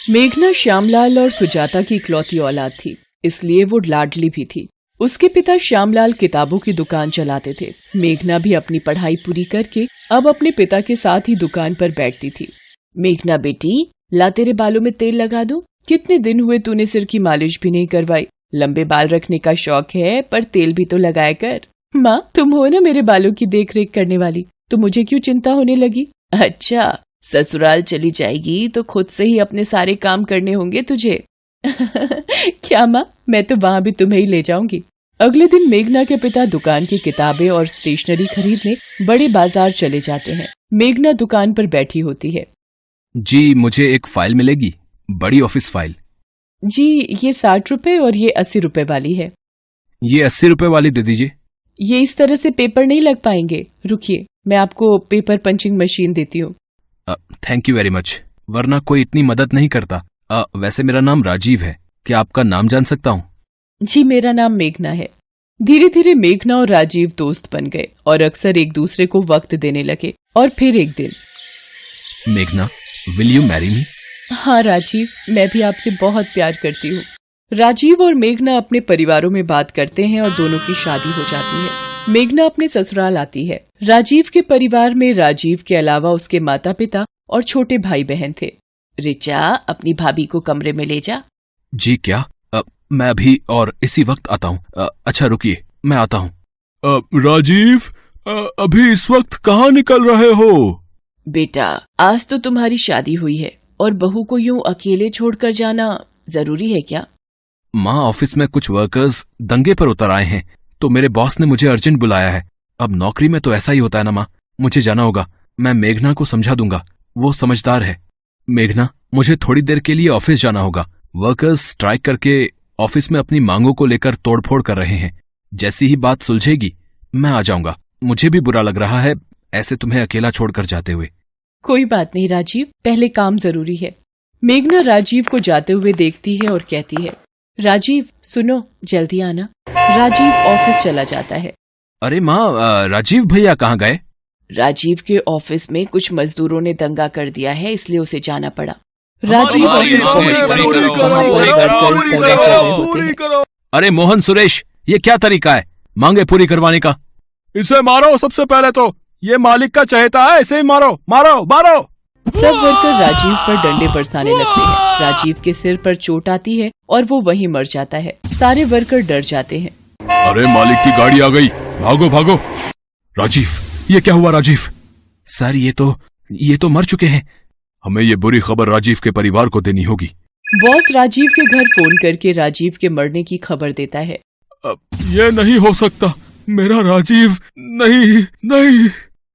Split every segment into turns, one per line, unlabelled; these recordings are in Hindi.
मेघना श्यामलाल और सुजाता की इकलौती औलाद थी, इसलिए वो लाडली भी थी। उसके पिता श्यामलाल किताबों की दुकान चलाते थे। मेघना भी अपनी पढ़ाई पूरी करके अब अपने पिता के साथ ही दुकान पर बैठती थी। मेघना बेटी, ला तेरे बालों में तेल लगा दूं? कितने दिन हुए तूने सिर की मालिश भी नहीं करवाई। लंबे बाल रखने का शौक है, पर तेल भी तो लगाया कर। माँ, तुम हो ना मेरे बालों की देख रेख करने वाली, तो मुझे क्यों चिंता होने लगी? अच्छा, ससुराल चली जाएगी तो खुद से ही अपने सारे काम करने होंगे तुझे। क्या माँ, मैं तो वहाँ भी तुम्हें ही ले जाऊंगी। अगले दिन मेघना के पिता दुकान की किताबें और स्टेशनरी खरीदने बड़े बाजार चले जाते हैं। मेघना दुकान पर बैठी होती है।
जी, मुझे एक फाइल मिलेगी, बड़ी ऑफिस फाइल।
जी, ये 60 रुपए और ये 80 रुपए वाली है।
ये 80 रुपए वाली दे दीजिए।
ये इस तरह से पेपर नहीं लग पाएंगे, रुकिए मैं आपको पेपर पंचिंग मशीन देती हूँ।
थैंक यू वेरी मच, वरना कोई इतनी मदद नहीं करता। वैसे मेरा नाम राजीव है, क्या आपका नाम जान सकता हूँ?
जी, मेरा नाम मेघना है। धीरे धीरे मेघना और राजीव दोस्त बन गए और अक्सर एक दूसरे को वक्त देने लगे। और फिर एक दिन,
मेघना, विल यू मैरी मी?
हाँ राजीव, मैं भी आपसे बहुत प्यार करती हूँ। राजीव और मेघना अपने परिवारों में बात करते हैं और दोनों की शादी हो जाती है। मेघना अपने ससुराल आती है। राजीव के परिवार में राजीव के अलावा उसके माता पिता और छोटे भाई बहन थे। रिचा, अपनी भाभी को कमरे में ले जा।
जी क्या? मैं अभी और इसी वक्त आता हूँ। अच्छा रुकिए, मैं आता हूँ। राजीव, अभी इस वक्त कहाँ निकल रहे हो?
बेटा, आज तो तुम्हारी शादी हुई है और बहू को यूं अकेले छोड़कर जाना जरूरी है क्या?
माँ, ऑफिस में कुछ वर्कर्स दंगे पर उतर आए हैं, तो मेरे बॉस ने मुझे अर्जेंट बुलाया है। अब नौकरी में तो ऐसा ही होता है ना माँ, मुझे जाना होगा। मैं मेघना को समझा दूंगा, वो समझदार है। मेघना, मुझे थोड़ी देर के लिए ऑफिस जाना होगा। वर्कर्स स्ट्राइक करके ऑफिस में अपनी मांगों को लेकर तोड़फोड़ कर रहे हैं। जैसी ही बात सुलझेगी मैं आ जाऊंगा। मुझे भी बुरा लग रहा है ऐसे तुम्हें अकेला छोड़कर जाते हुए।
कोई बात नहीं राजीव, पहले काम जरूरी है। मेघना राजीव को जाते हुए देखती है और कहती है, राजीव सुनो, जल्दी आना। राजीव ऑफिस चला जाता है।
अरे माँ, राजीव भैया कहाँ गए?
राजीव के ऑफिस में कुछ मजदूरों ने दंगा कर दिया है, इसलिए उसे जाना पड़ा। राजीव ऑफिस पहुंचता है, वहाँ पर वर्कर्स दंगा कर रहे होते हैं।
अरे मोहन, सुरेश, ये क्या तरीका है मांगे पूरी करवाने का?
इसे मारो सबसे पहले तो, ये मालिक का चहेता है, इसे ही मारो मारो मारो।
सब वर्कर राजीव पर डंडे बरसाने लगते हैं। राजीव के सिर पर चोट आती है और वो वहीं मर जाता है। सारे वर्कर डर जाते हैं।
अरे मालिक की गाड़ी आ गई, भागो भागो।
राजीव, ये क्या हुआ? राजीव सर, ये तो मर चुके हैं।
हमें ये बुरी खबर राजीव के परिवार को देनी होगी।
बॉस राजीव के घर फोन करके राजीव के मरने की खबर देता है।
ये नहीं हो सकता, मेरा राजीव नहीं।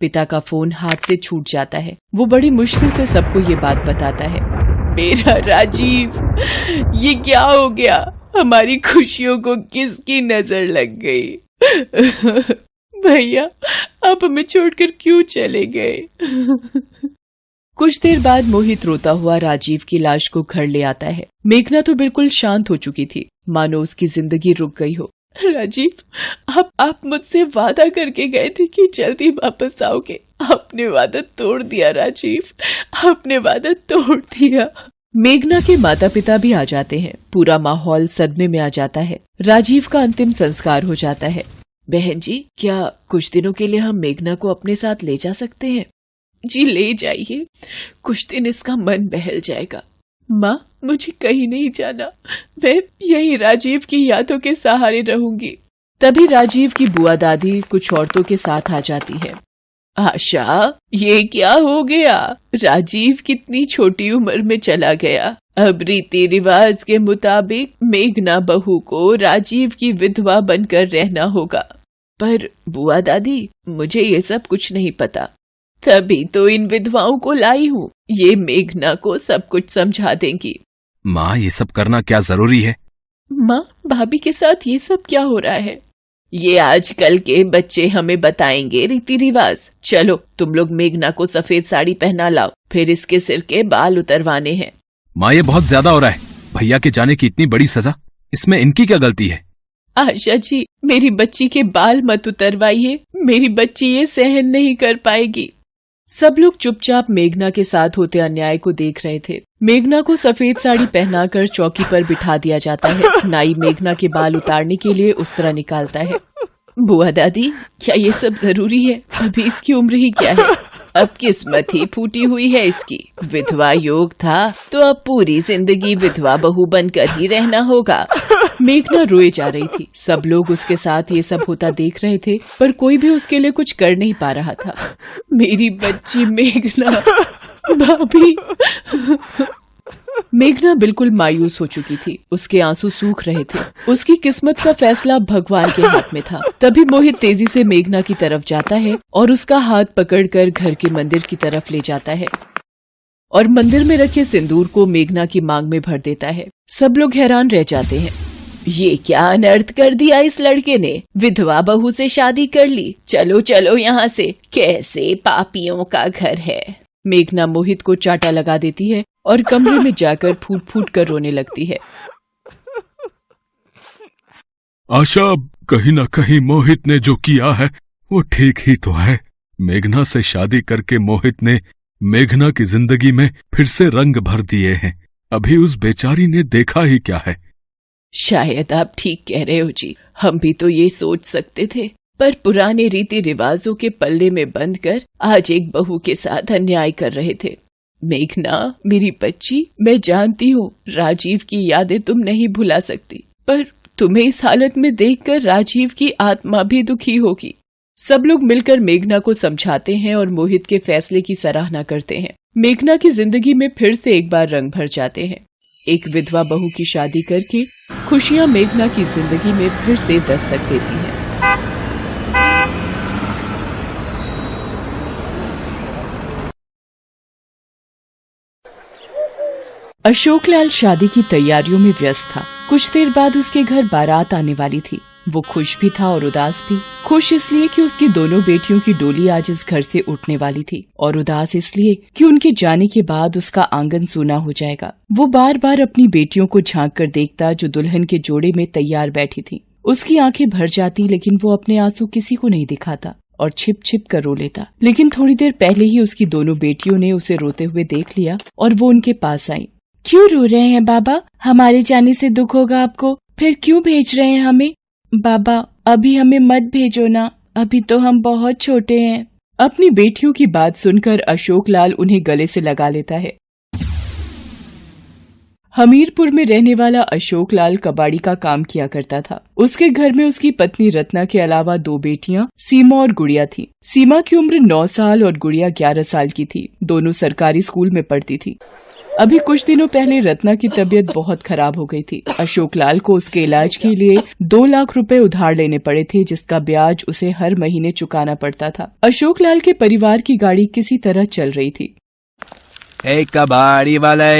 पिता का फोन हाथ से छूट जाता है। वो बड़ी मुश्किल से सबको ये बात बताता है। मेरा राजीव, ये क्या हो गया? हमारी खुशियों को किसकी नजर लग गई? भैया, आप हमें छोड़कर क्यों चले गए? कुछ देर बाद मोहित रोता हुआ राजीव की लाश को घर ले आता है। मेघना तो बिल्कुल शांत हो चुकी थी, मानो उसकी जिंदगी रुक गई हो। राजीव, आप मुझसे वादा करके गए थे कि जल्दी वापस आओगे। आपने वादा तोड़ दिया राजीव, आपने वादा तोड़ दिया। मेघना के माता पिता भी आ जाते हैं। पूरा माहौल सदमे में आ जाता है। राजीव का अंतिम संस्कार हो जाता है। बहन जी, क्या कुछ दिनों के लिए हम मेघना को अपने साथ ले जा सकते हैं? जी ले जाइए, कुछ दिन इसका मन बहल जाएगा। माँ, मुझे कहीं नहीं जाना, मैं यही राजीव की यादों के सहारे रहूंगी। तभी राजीव की बुआ दादी कुछ औरतों के साथ आ जाती है। आशा, ये क्या हो गया? राजीव कितनी छोटी उम्र में चला गया। अब रीति रिवाज के मुताबिक मेघना बहू को राजीव की विधवा बनकर रहना होगा। पर बुआ दादी, मुझे ये सब कुछ नहीं पता, तभी तो इन विधवाओं को लाई हूँ। ये मेघना को सब कुछ समझा देंगी।
माँ, ये सब करना क्या जरूरी है?
माँ, भाभी के साथ ये सब क्या हो रहा है? ये आजकल के बच्चे हमें बताएंगे रीति रिवाज। चलो, तुम लोग मेघना को सफेद साड़ी पहना लाओ, फिर इसके सिर के बाल उतरवाने हैं।
माँ, ये बहुत ज्यादा हो रहा है। भैया के जाने की इतनी बड़ी सजा, इसमें इनकी क्या गलती है?
आशा जी, मेरी बच्ची के बाल मत उतरवाइए, मेरी बच्ची ये सहन नहीं कर पाएगी। सब लोग चुपचाप मेघना के साथ होते अन्याय को देख रहे थे। मेघना को सफेद साड़ी पहनाकर चौकी पर बिठा दिया जाता है। नाई मेघना के बाल उतारने के लिए उस तरह निकालता है। बुआ दादी, क्या ये सब जरूरी है? अभी इसकी उम्र ही क्या है? अब किस्मत ही फूटी हुई है इसकी। विधवा योग था तो अब पूरी जिंदगी विधवा बहू बनकर ही रहना होगा। मेघना रोए जा रही थी। सब लोग उसके साथ ये सब होता देख रहे थे, पर कोई भी उसके लिए कुछ कर नहीं पा रहा था। मेरी बच्ची मेघना, भाभी। मेघना बिल्कुल मायूस हो चुकी थी। उसके आंसू सूख रहे थे। उसकी किस्मत का फैसला भगवान के हाथ में था। तभी मोहित तेजी से मेघना की तरफ जाता है और उसका हाथ पकड़कर घर के मंदिर की तरफ ले जाता है और मंदिर में रखे सिंदूर को मेघना की मांग में भर देता है। सब लोग हैरान रह जाते हैं। ये क्या अनर्थ कर दिया इस लड़के ने? विधवा बहू से शादी कर ली। चलो चलो यहाँ से, कैसे पापियों का घर है। मेघना मोहित को चाटा लगा देती है और कमरे में जाकर फूट फूट कर रोने लगती है।
आशा, कहीं ना कहीं मोहित ने जो किया है वो ठीक ही तो है। मेघना से शादी करके मोहित ने मेघना की जिंदगी में फिर से रंग भर दिए हैं। अभी उस बेचारी ने देखा ही क्या है।
शायद आप ठीक कह रहे हो जी। हम भी तो ये सोच सकते थे, पर पुराने रीति रिवाजों के पल्ले में बंद कर आज एक बहू के साथ अन्याय कर रहे थे। मेघना, मेरी बच्ची, मैं जानती हूँ राजीव की यादें तुम नहीं भुला सकती, पर तुम्हें इस हालत में देखकर राजीव की आत्मा भी दुखी होगी। सब लोग मिलकर मेघना को समझाते हैं और मोहित के फैसले की सराहना करते हैं। मेघना की जिंदगी में फिर से एक बार रंग भर जाते हैं। एक विधवा बहू की शादी करके खुशियां मेघना की जिंदगी में फिर से दस्तक देती हैं। अशोकलाल शादी की तैयारियों में व्यस्त था। कुछ देर बाद उसके घर बारात आने वाली थी। वो खुश भी था और उदास भी। खुश इसलिए कि उसकी दोनों बेटियों की डोली आज इस घर से उठने वाली थी, और उदास इसलिए कि उनके जाने के बाद उसका आंगन सूना हो जाएगा। वो बार बार अपनी बेटियों को झांक कर देखता जो दुल्हन के जोड़े में तैयार बैठी थी। उसकी आंखें भर जाती, लेकिन वो अपने आंसू किसी को नहीं दिखाता और छिप छिप कर रो लेता। लेकिन थोड़ी देर पहले ही उसकी दोनों बेटियों ने उसे रोते हुए देख लिया और वो उनके पास आई। क्यों रो रहे हैं बाबा? हमारे जाने से दुख होगा आपको, फिर क्यों भेज रहे हैं हमें? बाबा, अभी हमें मत भेजो ना, अभी तो हम बहुत छोटे हैं। अपनी बेटियों की बात सुनकर अशोकलाल उन्हें गले से लगा लेता है। हमीरपुर में रहने वाला अशोकलाल कबाड़ी का काम किया करता था। उसके घर में उसकी पत्नी रत्ना के अलावा दो बेटियां सीमा और गुड़िया थी। सीमा की उम्र 9 साल और गुड़िया 11 साल की थी। दोनों सरकारी स्कूल में पढ़ती थी। अभी कुछ दिनों पहले रत्ना की तबीयत बहुत खराब हो गई थी। अशोकलाल को उसके इलाज के लिए 2 लाख रुपए उधार लेने पड़े थे, जिसका ब्याज उसे हर महीने चुकाना पड़ता था। अशोकलाल के परिवार की गाड़ी किसी तरह चल रही थी।
एक कबाड़ी वाला,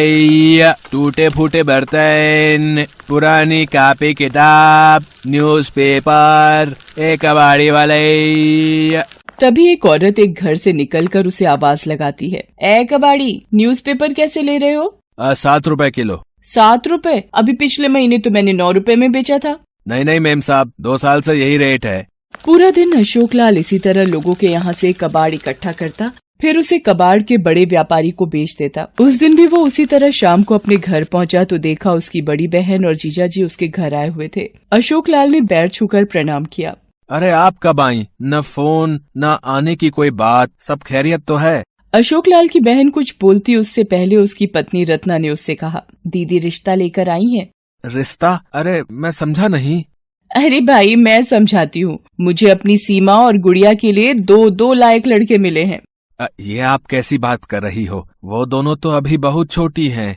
टूटे फूटे बर्तन, पुरानी कॉपी किताब, न्यूज़पेपर, एक कबाड़ी वाला।
तभी एक औरत एक घर से निकलकर उसे आवाज लगाती है। ए कबाड़ी, न्यूज़पेपर कैसे ले रहे हो?
7 रुपए किलो।
7 रुपए? अभी पिछले महीने तो मैंने 9 रुपए में बेचा था।
नहीं मेम साहब, 2 साल से यही रेट है।
पूरा दिन अशोकलाल इसी तरह लोगों के यहाँ से कबाड़ इकट्ठा करता, फिर उसे कबाड़ के बड़े व्यापारी को बेच देता। उस दिन भी वो उसी तरह शाम को अपने घर पहुंचा तो देखा उसकी बड़ी बहन और जीजाजी उसके घर आए हुए थे। अशोकलाल ने पैर छूकर प्रणाम किया।
अरे आप कब आई? न फोन न आने की कोई बात, सब खैरियत तो है?
अशोकलाल की बहन कुछ बोलती उससे पहले उसकी पत्नी रत्ना ने उससे कहा, दीदी रिश्ता लेकर आई हैं।
रिश्ता? अरे मैं समझा नहीं।
अरे भाई, मैं समझाती हूँ। मुझे अपनी सीमा और गुड़िया के लिए 2 लायक लड़के मिले हैं।
ये आप कैसी बात कर रही हो? वो दोनों तो अभी बहुत छोटी हैं।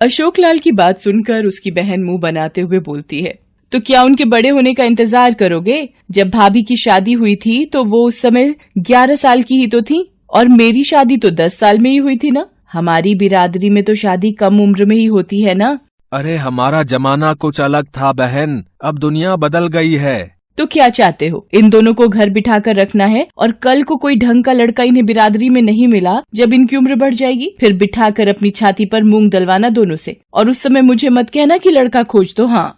अशोकलाल की बात सुनकर उसकी बहन मुंह बनाते हुए बोलती है, तो क्या उनके बड़े होने का इंतजार करोगे? जब भाभी की शादी हुई थी तो वो उस समय 11 साल की ही तो थी, और मेरी शादी तो 10 साल में ही हुई थी ना। हमारी बिरादरी में तो शादी कम उम्र में ही होती है ना।
अरे हमारा जमाना कुछ अलग था बहन, अब दुनिया बदल गई है।
तो क्या चाहते हो? इन दोनों को घर बिठा कर रखना है और कल को कोई ढंग का लड़का इन्हें बिरादरी में नहीं मिला, जब इनकी उम्र बढ़ जाएगी, फिर बिठा कर अपनी छाती पर मूंग दलवाना दोनों से, और उस समय मुझे मत कहना कि लड़का खोज दो। हाँ।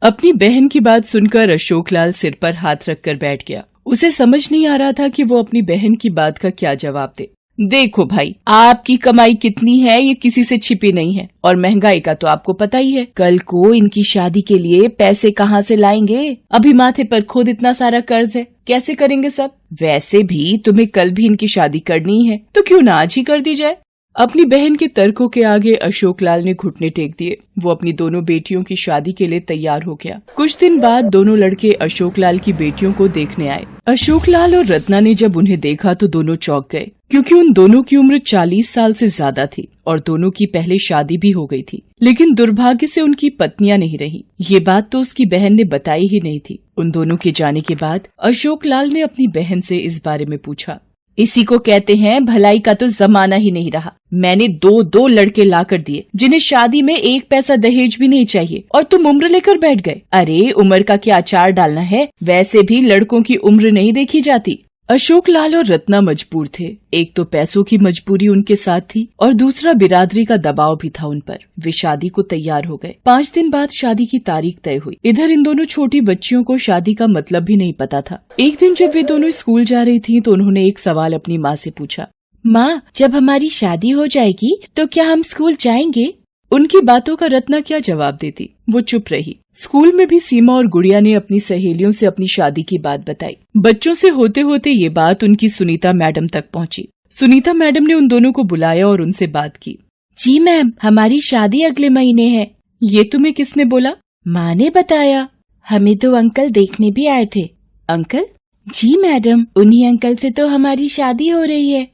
अपनी बहन की बात सुनकर अशोकलाल सिर पर हाथ रखकर बैठ गया। उसे समझ नहीं आ रहा था कि वो अपनी बहन की बात का क्या जवाब दे। देखो भाई, आपकी कमाई कितनी है ये किसी से छिपी नहीं है, और महंगाई का तो आपको पता ही है। कल को इनकी शादी के लिए पैसे कहाँ से लाएंगे? अभी माथे पर खुद इतना सारा कर्ज है, कैसे करेंगे सब? वैसे भी तुम्हें कल भी इनकी शादी करनी है, तो क्यों ना आज ही कर दी जाए। अपनी बहन के तर्कों के आगे अशोक लाल ने घुटने टेक दिए। वो अपनी दोनों बेटियों की शादी के लिए तैयार हो गया। कुछ दिन बाद दोनों लड़के अशोक लाल की बेटियों को देखने आए। अशोक लाल और रत्ना ने जब उन्हें देखा तो दोनों चौंक गए, क्योंकि उन दोनों की उम्र 40 साल से ज्यादा थी और दोनों की पहले शादी भी हो गई थी। लेकिन दुर्भाग्य से उनकी पत्नियां नहीं रही। ये बात तो उसकी बहन ने बताई ही नहीं थी। उन दोनों के जाने के बाद अशोक लाल ने अपनी बहन से इस बारे में पूछा। इसी को कहते हैं भलाई का तो जमाना ही नहीं रहा। मैंने दो लड़के ला कर दिए जिन्हें शादी में एक पैसा दहेज भी नहीं चाहिए, और तुम उम्र लेकर बैठ गए। अरे उम्र का क्या अचार डालना है, वैसे भी लड़कों की उम्र नहीं देखी जाती। अशोक लाल और रत्ना मजबूर थे। एक तो पैसों की मजबूरी उनके साथ थी और दूसरा बिरादरी का दबाव भी था उन पर। वे शादी को तैयार हो गए। 5 दिन बाद शादी की तारीख तय हुई। इधर इन दोनों छोटी बच्चियों को शादी का मतलब भी नहीं पता था। एक दिन जब वे दोनों स्कूल जा रही थीं, तो उन्होंने एक सवाल अपनी माँ से पूछा। माँ, जब हमारी शादी हो जाएगी तो क्या हम स्कूल जाएंगे? उनकी बातों का रत्ना क्या जवाब देती। वो चुप रही। स्कूल में भी सीमा और गुड़िया ने अपनी सहेलियों से अपनी शादी की बात बताई। बच्चों से होते होते ये बात उनकी सुनीता मैडम तक पहुंची। सुनीता मैडम ने उन दोनों को बुलाया और उनसे बात की। जी मैम, हमारी शादी अगले महीने है। ये तुम्हें किसने बोला? माँ ने बताया। हमें तो अंकल देखने भी आए थे। अंकल? जी मैडम, उन्हीं अंकल से तो हमारी शादी हो रही है।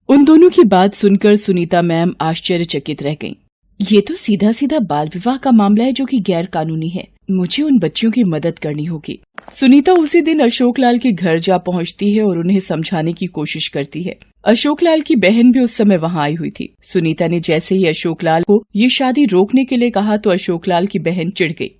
उन दोनों की बात सुनकर सुनीता मैम आश्चर्यचकित रह गईं। ये तो सीधा सीधा बाल विवाह का मामला है जो कि गैर कानूनी है। मुझे उन बच्चियों की मदद करनी होगी। सुनीता उसी दिन अशोक लाल के घर जा पहुंचती है और उन्हें समझाने की कोशिश करती है। अशोक लाल की बहन भी उस समय वहां आई हुई थी। सुनीता ने जैसे ही अशोक लाल को ये शादी रोकने के लिए कहा तो अशोक लाल की बहन चिढ़ गई।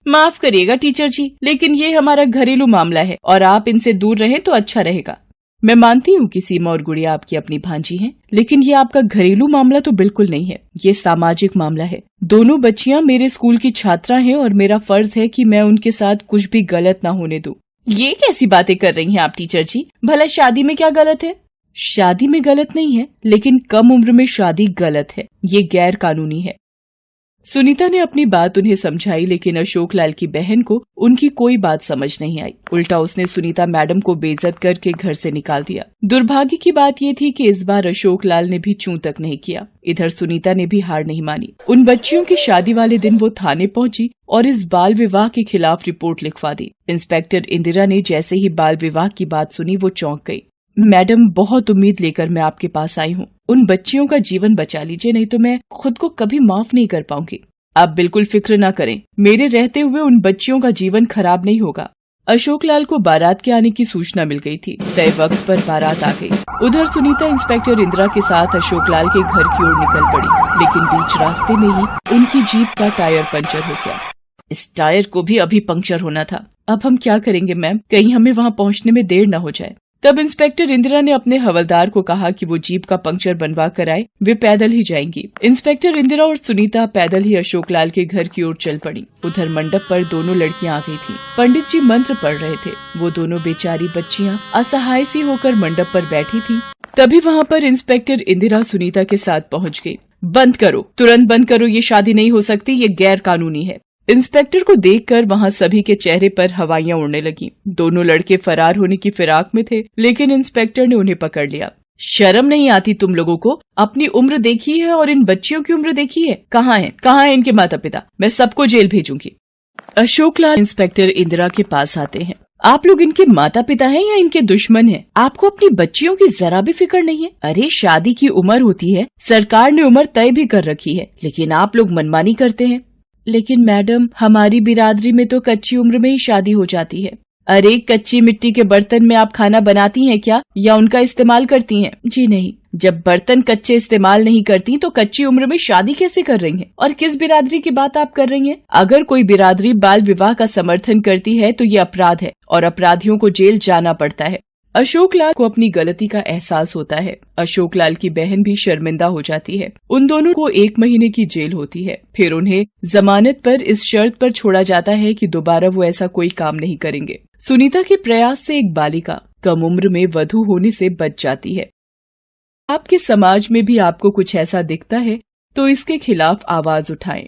माफ करिएगा टीचर जी, लेकिन ये हमारा घरेलू मामला है और आप इनसे दूर रहें तो अच्छा रहेगा। मैं मानती हूँ कि सीमा और गुड़िया आपकी अपनी भांजी हैं, लेकिन ये आपका घरेलू मामला तो बिल्कुल नहीं है। ये सामाजिक मामला है। दोनों बच्चियाँ मेरे स्कूल की छात्रा हैं और मेरा फर्ज है कि मैं उनके साथ कुछ भी गलत ना होने दूं। ये कैसी बातें कर रही हैं आप टीचर जी? भला शादी में क्या गलत है? शादी में गलत नहीं है, लेकिन कम उम्र में शादी गलत है। ये गैर कानूनी है। सुनीता ने अपनी बात उन्हें समझाई, लेकिन अशोक लाल की बहन को उनकी कोई बात समझ नहीं आई। उल्टा उसने सुनीता मैडम को बेइज्जत करके घर से निकाल दिया। दुर्भाग्य की बात ये थी कि इस बार अशोक लाल ने भी चूं तक नहीं किया। इधर सुनीता ने भी हार नहीं मानी। उन बच्चियों की शादी वाले दिन वो थाने पहुंची और इस बाल विवाह के खिलाफ रिपोर्ट लिखवा दी। इंस्पेक्टर इंदिरा ने जैसे ही बाल विवाह की बात सुनी वो चौंक गई। मैडम, बहुत उम्मीद लेकर मैं आपके पास आई हूँ। उन बच्चियों का जीवन बचा लीजिए, नहीं तो मैं खुद को कभी माफ नहीं कर पाऊंगी। आप बिल्कुल फिक्र न करें, मेरे रहते हुए उन बच्चियों का जीवन खराब नहीं होगा। अशोक लाल को बारात के आने की सूचना मिल गई थी। तय वक्त पर बारात आ गई। उधर सुनीता इंस्पेक्टर इंदिरा के साथ अशोक लाल के घर की ओर निकल पड़ी, लेकिन बीच रास्ते में ही उनकी जीप का टायर पंचर हो गया। इस टायर को भी अभी पंक्चर होना था। अब हम क्या करेंगे मैम? कहीं हमें वहाँ पहुँचने में देर न हो जाए। तब इंस्पेक्टर इंदिरा ने अपने हवलदार को कहा कि वो जीप का पंक्चर बनवा कर आए। वे पैदल ही जाएंगी। इंस्पेक्टर इंदिरा और सुनीता पैदल ही अशोक लाल के घर की ओर चल पड़ी। उधर मंडप पर दोनों लड़कियां आ गई थीं। पंडित जी मंत्र पढ़ रहे थे। वो दोनों बेचारी बच्चियां असहाय सी होकर मंडप पर बैठी थीं। तभी वहाँ पर इंस्पेक्टर इंदिरा सुनीता के साथ पहुँच गयी। बंद करो, तुरंत बंद करो, ये शादी नहीं हो सकती, ये गैर कानूनी है। इंस्पेक्टर को देखकर वहाँ सभी के चेहरे पर हवाइयां उड़ने लगी। दोनों लड़के फरार होने की फिराक में थे, लेकिन इंस्पेक्टर ने उन्हें पकड़ लिया। शर्म नहीं आती तुम लोगों को? अपनी उम्र देखी है और इन बच्चियों की उम्र देखी है? कहाँ है इनके माता पिता? मैं सबको जेल भेजूंगी। अशोक लाल इंस्पेक्टर इंदिरा के पास आते हैं। आप लोग इनके माता पिता हैं या इनके दुश्मन हैं? आपको अपनी बच्चियों की जरा भी फिक्र नहीं है? अरे शादी की उम्र होती है, सरकार ने उम्र तय भी कर रखी है, लेकिन आप लोग मनमानी करते हैं। लेकिन मैडम, हमारी बिरादरी में तो कच्ची उम्र में ही शादी हो जाती है। अरे कच्ची मिट्टी के बर्तन में आप खाना बनाती हैं क्या, या उनका इस्तेमाल करती हैं? जी नहीं। जब बर्तन कच्चे इस्तेमाल नहीं करती तो कच्ची उम्र में शादी कैसे कर रही हैं? और किस बिरादरी की बात आप कर रही हैं? अगर कोई बिरादरी बाल विवाह का समर्थन करती है तो ये अपराध है और अपराधियों को जेल जाना पड़ता है। अशोक लाल को अपनी गलती का एहसास होता है। अशोक लाल की बहन भी शर्मिंदा हो जाती है। उन दोनों को 1 महीने की जेल होती है। फिर उन्हें जमानत पर इस शर्त पर छोड़ा जाता है कि दोबारा वो ऐसा कोई काम नहीं करेंगे। सुनीता के प्रयास से एक बालिका कम उम्र में वधू होने से बच जाती है। आपके समाज में भी आपको कुछ ऐसा दिखता है तो इसके खिलाफ आवाज उठाएं।